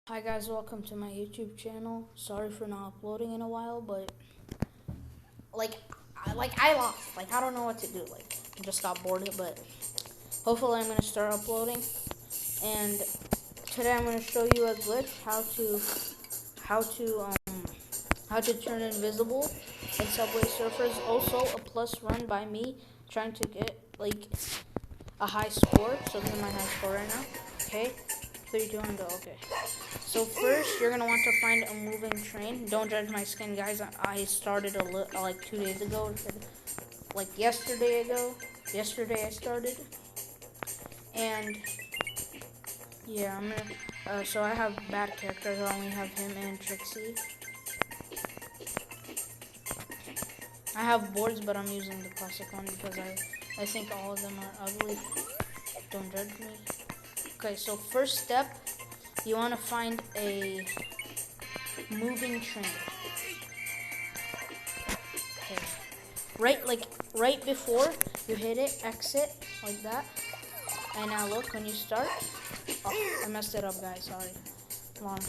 Hi guys, welcome to my YouTube channel. Sorry for not uploading in a while, but I lost. I don't know what to do. I just got bored, but hopefully I'm gonna start uploading. And today I'm gonna show you a glitch how to turn invisible in Subway Surfers. Also a plus run by me trying to get a high score. So this is my high score right now. Okay, 3, 2, 1, go. Okay. So first, you're gonna want to find a moving train. Don't judge my skin, guys. I started like 2 days ago, like yesterday ago. Yesterday I started, and yeah, I'm gonna. So I have bad characters. I only have him and Trixie. I have boards, but I'm using the classic one because I think all of them are ugly. Don't judge me. Okay, so first step, you want to find a moving train. Okay. Right before you hit it, exit like that. And now look when you start. Oh, I messed it up, guys. Sorry. Come on.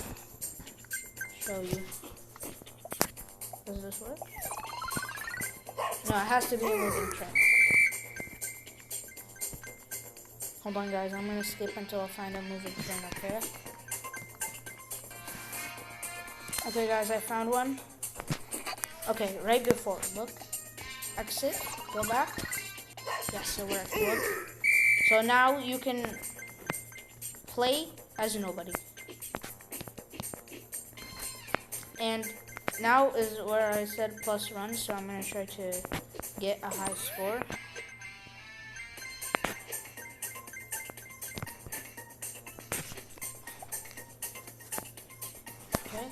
Show you. Does this work? No, it has to be a moving train. Hold on, guys. I'm gonna skip until I find a moving train. Okay. Okay, guys. I found one. Okay, right before. Look. Exit. Go back. Yes, it worked. Look. So now you can play as nobody. And now is where I said plus run, so I'm going to try to get a high score. Okay.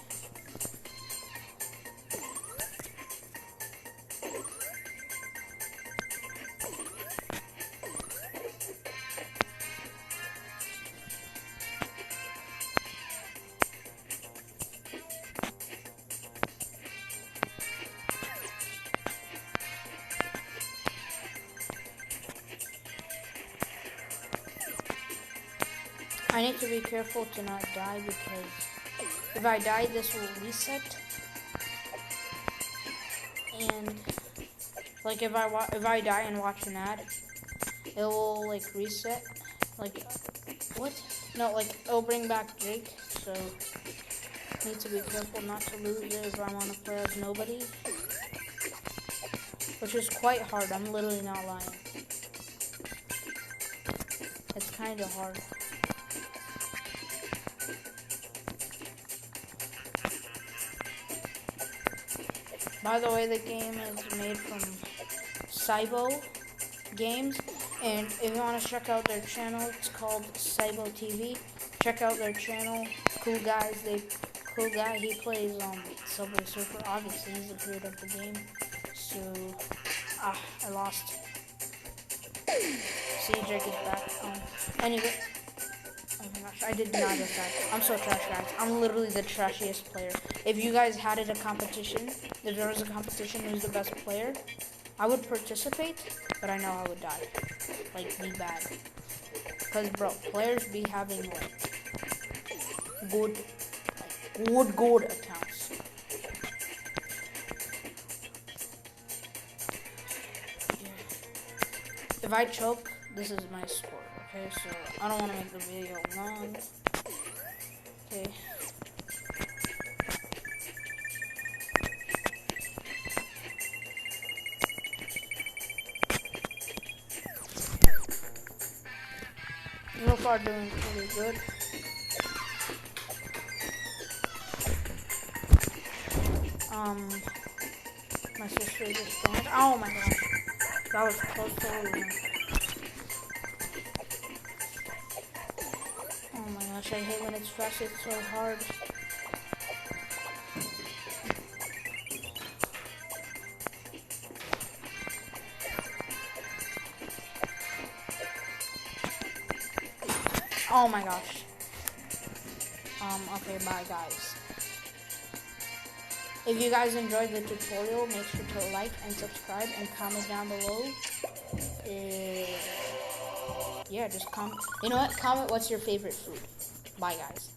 I need to be careful to not die because if I die, this will reset. And like if I die and watch an ad, it will reset. What? No, it'll bring back Jake. So need to be careful not to lose it if I want to play as nobody, which is quite hard. I'm literally not lying. It's kind of hard. By the way, the game is made from Cybo Games, and if you want to check out their channel, it's called Cybo TV. Check out their channel. Cool guys. Cool guy. He plays Subway Surfer. Obviously, he's the creator of the game. So, I lost. See, Jake is back. Anyway. Oh my gosh, I did not get that. I'm so trash, guys. I'm literally the trashiest player. If you guys had a competition, if there was a competition who's the best player, I would participate, but I know I would die. Be bad. Because, bro, players be having, good accounts. Yeah. If I choke, this is my score. Okay, so I don't want to make the video long. Okay. So far doing pretty good. My sister just joined. Oh my gosh. That was close to losing. Oh my gosh, I hate when it's fast, it's so hard. Oh my gosh. Okay, bye guys. If you guys enjoyed the tutorial, make sure to like and subscribe and comment down below. Yeah, just comment. You know what? Comment what's your favorite food. Bye, guys.